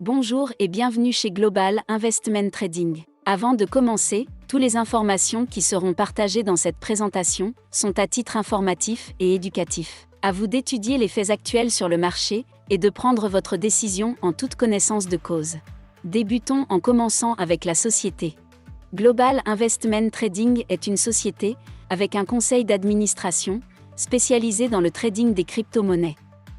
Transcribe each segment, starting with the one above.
Bonjour et bienvenue chez Global Investment Trading. Avant de commencer, toutes les informations qui seront partagées dans cette présentation sont à titre informatif et éducatif. À vous d'étudier les faits actuels sur le marché et de prendre votre décision en toute connaissance de cause. Débutons en commençant avec la société. Global Investment Trading est une société avec un conseil d'administration spécialisé dans le trading des crypto-monnaies.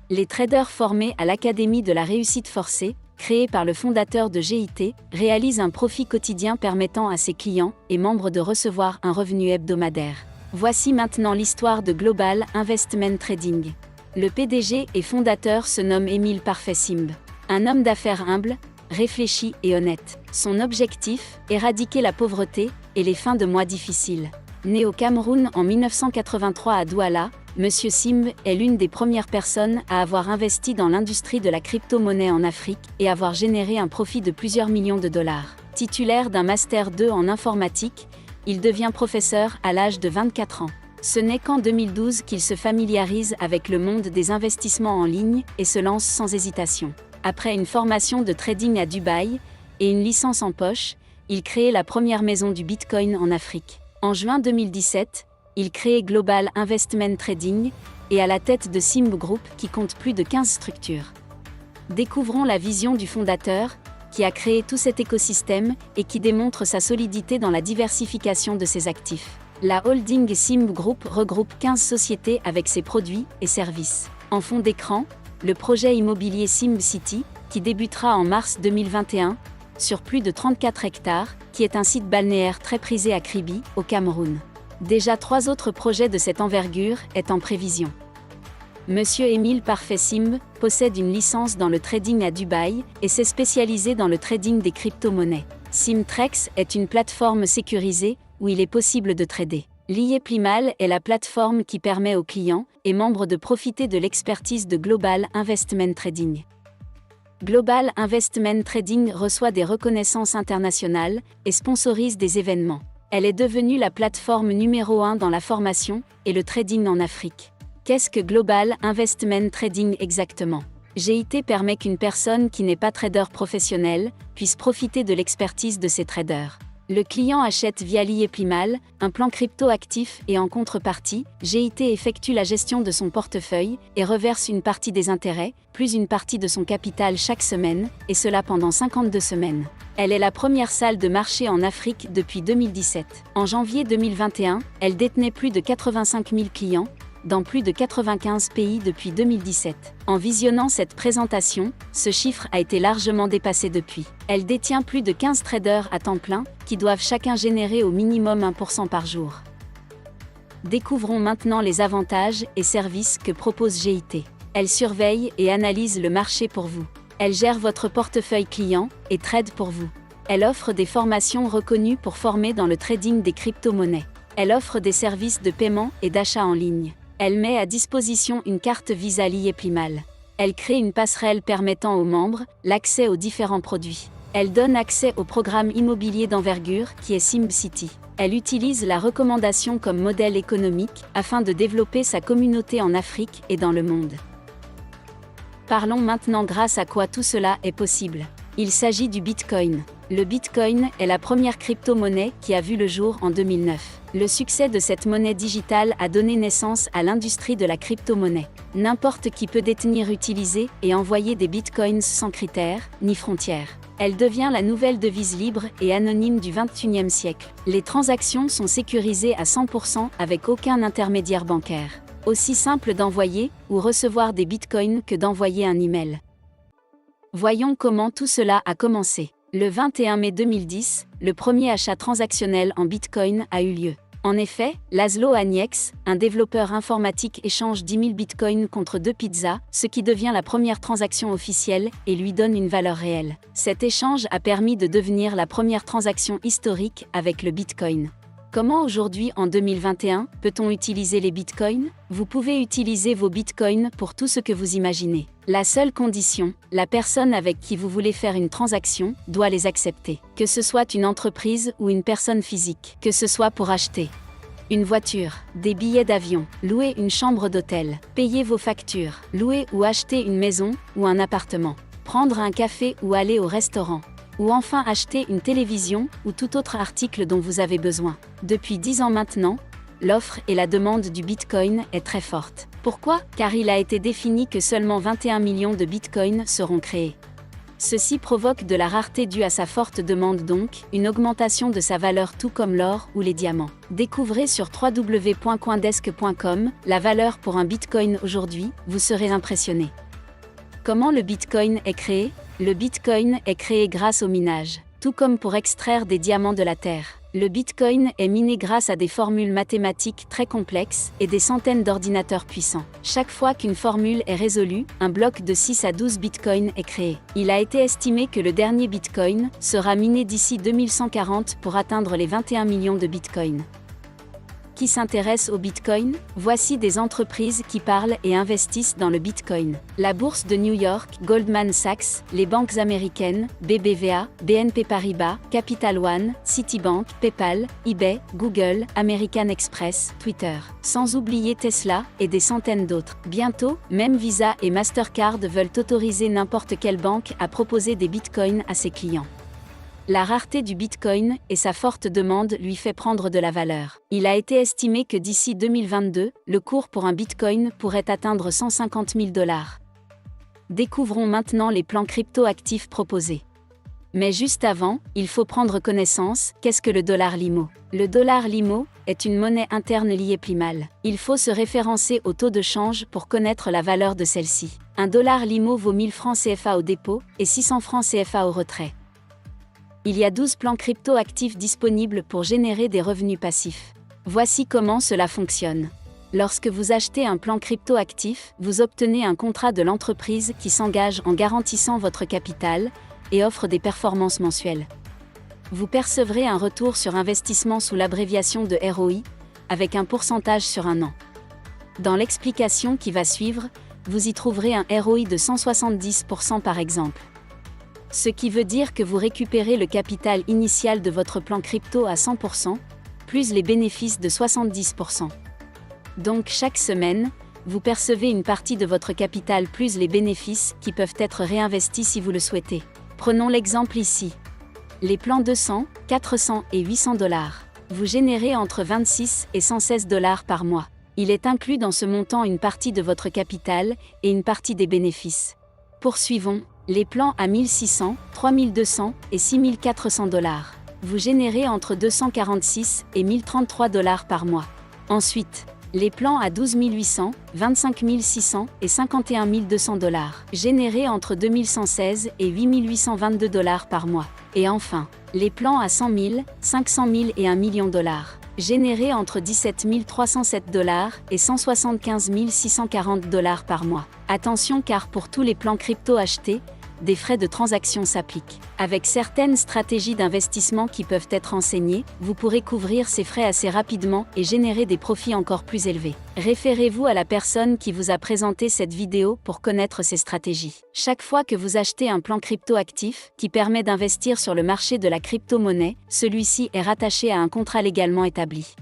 Les traders formés à l'Académie de la réussite forcée, créée par le fondateur de GIT, réalisent un profit quotidien permettant à ses clients et membres de recevoir un revenu hebdomadaire. Voici maintenant l'histoire de Global Investment Trading. Le PDG et fondateur se nomme Émile Parfait-Simb. Un homme d'affaires humble, réfléchi et honnête. Son objectif, éradiquer la pauvreté et les fins de mois difficiles. Né au Cameroun en 1983 à Douala, Monsieur Simb est l'une des premières personnes à avoir investi dans l'industrie de la crypto-monnaie en Afrique et avoir généré un profit de plusieurs millions de dollars. Titulaire d'un Master 2 en informatique, il devient professeur à l'âge de 24 ans. Ce n'est qu'en 2012 qu'il se familiarise avec le monde des investissements en ligne et se lance sans hésitation. Après une formation de trading à Dubaï et une licence en poche, il crée la première maison du Bitcoin en Afrique. En juin 2017, il crée Global Investment Trading et à la tête de Simb Group qui compte plus de 15 structures. Découvrons la vision du fondateur, qui a créé tout cet écosystème et qui démontre sa solidité dans la diversification de ses actifs. La holding Simb Group regroupe 15 sociétés avec ses produits et services. En fond d'écran, le projet immobilier Simb City, qui débutera en mars 2021, sur plus de 34 hectares, qui est un site balnéaire très prisé à Kribi, au Cameroun. Déjà 3 autres projets de cette envergure est en prévision. Monsieur Émile Parfait-Simb possède une licence dans le trading à Dubaï et s'est spécialisé dans le trading des crypto-monnaies. Simtrex est une plateforme sécurisée où il est possible de trader. L'IEPlimal est la plateforme qui permet aux clients et membres de profiter de l'expertise de Global Investment Trading. Global Investment Trading reçoit des reconnaissances internationales et sponsorise des événements. Elle est devenue la plateforme numéro 1 dans la formation et le trading en Afrique. Qu'est-ce que Global Investment Trading exactement ? GIT permet qu'une personne qui n'est pas trader professionnel puisse profiter de l'expertise de ses traders. Le client achète via l'IEPlimal un plan crypto actif et en contrepartie, GIT effectue la gestion de son portefeuille et reverse une partie des intérêts, plus une partie de son capital chaque semaine, et cela pendant 52 semaines. Elle est la première salle de marché en Afrique depuis 2017. En janvier 2021, elle détenait plus de 85 000 clients, dans plus de 95 pays depuis 2017. En visionnant cette présentation, ce chiffre a été largement dépassé depuis. Elle détient plus de 15 traders à temps plein, qui doivent chacun générer au minimum 1% par jour. Découvrons maintenant les avantages et services que propose GIT. Elle surveille et analyse le marché pour vous. Elle gère votre portefeuille client et trade pour vous. Elle offre des formations reconnues pour former dans le trading des crypto-monnaies. Elle offre des services de paiement et d'achat en ligne. Elle met à disposition une carte Visa l'IEPlimal. Elle crée une passerelle permettant aux membres l'accès aux différents produits. Elle donne accès au programme immobilier d'envergure qui est Simb City. Elle utilise la recommandation comme modèle économique afin de développer sa communauté en Afrique et dans le monde. Parlons maintenant grâce à quoi tout cela est possible. Il s'agit du Bitcoin. Le Bitcoin est la première crypto-monnaie qui a vu le jour en 2009. Le succès de cette monnaie digitale a donné naissance à l'industrie de la crypto-monnaie. N'importe qui peut détenir, utiliser et envoyer des bitcoins sans critères, ni frontières. Elle devient la nouvelle devise libre et anonyme du XXIe siècle. Les transactions sont sécurisées à 100% avec aucun intermédiaire bancaire. Aussi simple d'envoyer ou recevoir des bitcoins que d'envoyer un email. Voyons comment tout cela a commencé. Le 21 mai 2010, le premier achat transactionnel en bitcoin a eu lieu. En effet, Laszlo Agnex, un développeur informatique, échange 10 000 bitcoins contre 2 pizzas, ce qui devient la première transaction officielle et lui donne une valeur réelle. Cet échange a permis de devenir la première transaction historique avec le bitcoin. Comment aujourd'hui, en 2021, peut-on utiliser les bitcoins ? Vous pouvez utiliser vos bitcoins pour tout ce que vous imaginez. La seule condition, la personne avec qui vous voulez faire une transaction doit les accepter. Que ce soit une entreprise ou une personne physique. Que ce soit pour acheter une voiture, des billets d'avion, louer une chambre d'hôtel, payer vos factures, louer ou acheter une maison ou un appartement. prendre un café ou aller au restaurant. Ou enfin acheter une télévision ou tout autre article dont vous avez besoin. Depuis 10 ans maintenant, l'offre et la demande du Bitcoin est très forte. Pourquoi ? Car il a été défini que seulement 21 millions de Bitcoins seront créés. Ceci provoque de la rareté due à sa forte demande, donc une augmentation de sa valeur tout comme l'or ou les diamants. Découvrez sur www.coindesk.com la valeur pour un Bitcoin aujourd'hui, vous serez impressionné. Comment le Bitcoin est créé ? Le Bitcoin est créé grâce au minage. Tout comme pour extraire des diamants de la terre, le Bitcoin est miné grâce à des formules mathématiques très complexes et des centaines d'ordinateurs puissants. Chaque fois qu'une formule est résolue, un bloc de 6 à 12 Bitcoins est créé. Il a été estimé que le dernier Bitcoin sera miné d'ici 2140 pour atteindre les 21 millions de Bitcoins. Qui s'intéresse au Bitcoin ? Voici des entreprises qui parlent et investissent dans le Bitcoin. La bourse de New York, Goldman Sachs, les banques américaines, BBVA, BNP Paribas, Capital One, Citibank, PayPal, eBay, Google, American Express, Twitter. Sans oublier Tesla et des centaines d'autres. Bientôt, même Visa et Mastercard veulent autoriser n'importe quelle banque à proposer des Bitcoins à ses clients. La rareté du Bitcoin et sa forte demande lui fait prendre de la valeur. Il a été estimé que d'ici 2022, le cours pour un Bitcoin pourrait atteindre 150 000 $. Découvrons maintenant les plans crypto-actifs proposés. Mais juste avant, il faut prendre connaissance, qu'est-ce que le dollar Limo ? Le dollar Limo est une monnaie interne liée Plimal. Il faut se référencer au taux de change pour connaître la valeur de celle-ci. Un dollar Limo vaut 1000 francs CFA au dépôt et 600 francs CFA au retrait. Il y a 12 plans crypto-actifs disponibles pour générer des revenus passifs. Voici comment cela fonctionne. Lorsque vous achetez un plan crypto-actif, vous obtenez un contrat de l'entreprise qui s'engage en garantissant votre capital et offre des performances mensuelles. Vous percevrez un retour sur investissement sous l'abréviation de ROI, avec un pourcentage sur un an. Dans l'explication qui va suivre, vous y trouverez un ROI de 170% par exemple. Ce qui veut dire que vous récupérez le capital initial de votre plan crypto à 100%, plus les bénéfices de 70%. Donc chaque semaine, vous percevez une partie de votre capital plus les bénéfices qui peuvent être réinvestis si vous le souhaitez. Prenons l'exemple ici. Les plans 200, 400 et 800 $. Vous générez entre 26 et 116 $ par mois. Il est inclus dans ce montant une partie de votre capital et une partie des bénéfices. Poursuivons. Les plans à 1600, 3200 et 6400 $. Vous générez entre 246 et 1033 $ par mois. Ensuite, les plans à 12 800, 25 600 et 51 200 $. Générés entre 2116 et 8822 $ par mois. Et enfin, les plans à 100 000, 500 000 et 1 million $. Générés entre 17 307 $ et 175 640 $ par mois. Attention car pour tous les plans crypto achetés, des frais de transaction s'appliquent. Avec certaines stratégies d'investissement qui peuvent être enseignées, vous pourrez couvrir ces frais assez rapidement et générer des profits encore plus élevés. Référez-vous à la personne qui vous a présenté cette vidéo pour connaître ces stratégies. Chaque fois que vous achetez un plan crypto-actif qui permet d'investir sur le marché de la crypto-monnaie, celui-ci est rattaché à un contrat légalement établi.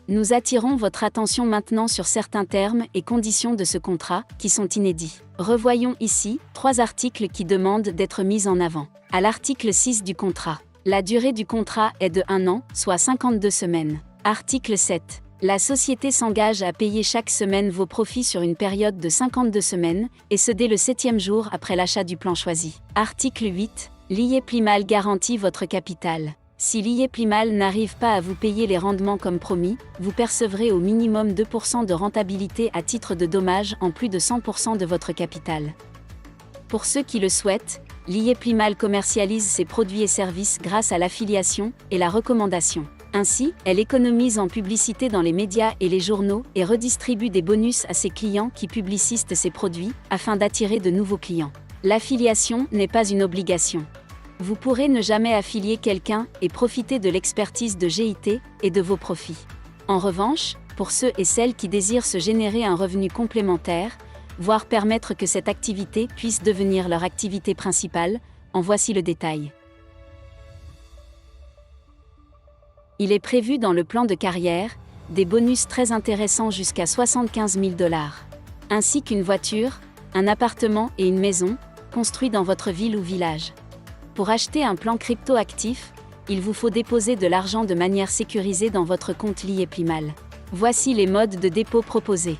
Nous attirons votre attention maintenant sur certains termes et conditions de ce contrat, qui sont inédits. Revoyons ici 3 articles qui demandent d'être mis en avant. À l'article 6 du contrat. La durée du contrat est de 1 an, soit 52 semaines. Article 7. La société s'engage à payer chaque semaine vos profits sur une période de 52 semaines, et ce dès le 7e jour après l'achat du plan choisi. Article 8. L'IE Plimal garantit votre capital. Si l'IE Plimal n'arrive pas à vous payer les rendements comme promis, vous percevrez au minimum 2% de rentabilité à titre de dommage en plus de 100% de votre capital. Pour ceux qui le souhaitent, l'IE Plimal commercialise ses produits et services grâce à l'affiliation et la recommandation. Ainsi, elle économise en publicité dans les médias et les journaux et redistribue des bonus à ses clients qui publicistent ses produits, afin d'attirer de nouveaux clients. L'affiliation n'est pas une obligation. Vous pourrez ne jamais affilier quelqu'un et profiter de l'expertise de GIT et de vos profits. En revanche, pour ceux et celles qui désirent se générer un revenu complémentaire, voire permettre que cette activité puisse devenir leur activité principale, en voici le détail. Il est prévu dans le plan de carrière, des bonus très intéressants jusqu'à 75 000 $, ainsi qu'une voiture, un appartement et une maison, construit dans votre ville ou village. Pour acheter un plan crypto-actif, il vous faut déposer de l'argent de manière sécurisée dans votre compte Liyeplimal. Voici les modes de dépôt proposés.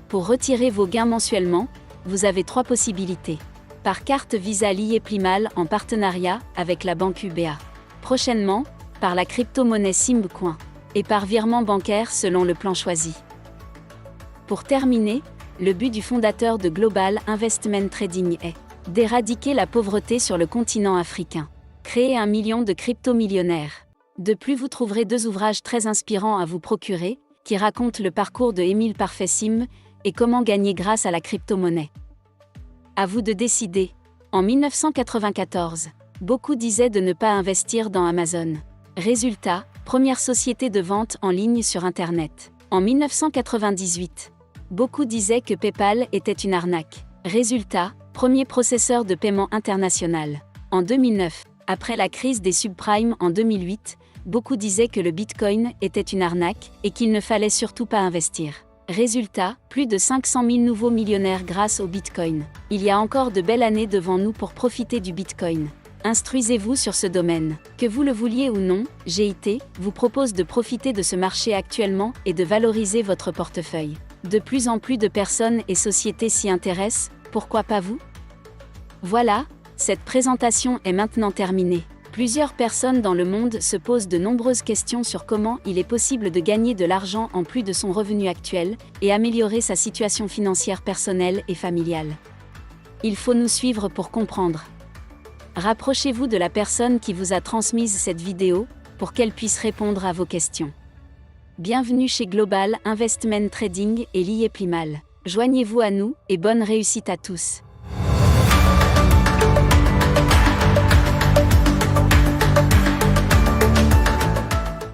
Pour retirer vos gains mensuellement, vous avez 3 possibilités. Par carte Visa Liyeplimal en partenariat avec la banque UBA. Prochainement, par la crypto-monnaie Simb-Coin. Et par virement bancaire selon le plan choisi. Pour terminer, le but du fondateur de Global Investment Trading est d'éradiquer la pauvreté sur le continent africain. Créer 1 million de crypto-millionnaires. De plus, vous trouverez 2 ouvrages très inspirants à vous procurer, qui racontent le parcours de Émile Parfait-Simb et comment gagner grâce à la crypto-monnaie. À vous de décider. En 1994, beaucoup disaient de ne pas investir dans Amazon. Résultat, première société de vente en ligne sur Internet. En 1998, beaucoup disaient que PayPal était une arnaque. Résultat, premier processeur de paiement international. En 2009, après la crise des subprimes en 2008, beaucoup disaient que le Bitcoin était une arnaque et qu'il ne fallait surtout pas investir. Résultat, plus de 500 000 nouveaux millionnaires grâce au Bitcoin. Il y a encore de belles années devant nous pour profiter du Bitcoin. Instruisez-vous sur ce domaine. Que vous le vouliez ou non, GIT vous propose de profiter de ce marché actuellement et de valoriser votre portefeuille. De plus en plus de personnes et sociétés s'y intéressent, pourquoi pas vous? Voilà, cette présentation est maintenant terminée. Plusieurs personnes dans le monde se posent de nombreuses questions sur comment il est possible de gagner de l'argent en plus de son revenu actuel et améliorer sa situation financière personnelle et familiale. Il faut nous suivre pour comprendre. Rapprochez-vous de la personne qui vous a transmise cette vidéo pour qu'elle puisse répondre à vos questions. Bienvenue chez Global Investment Trading et Liyeplimal. Joignez-vous à nous et bonne réussite à tous.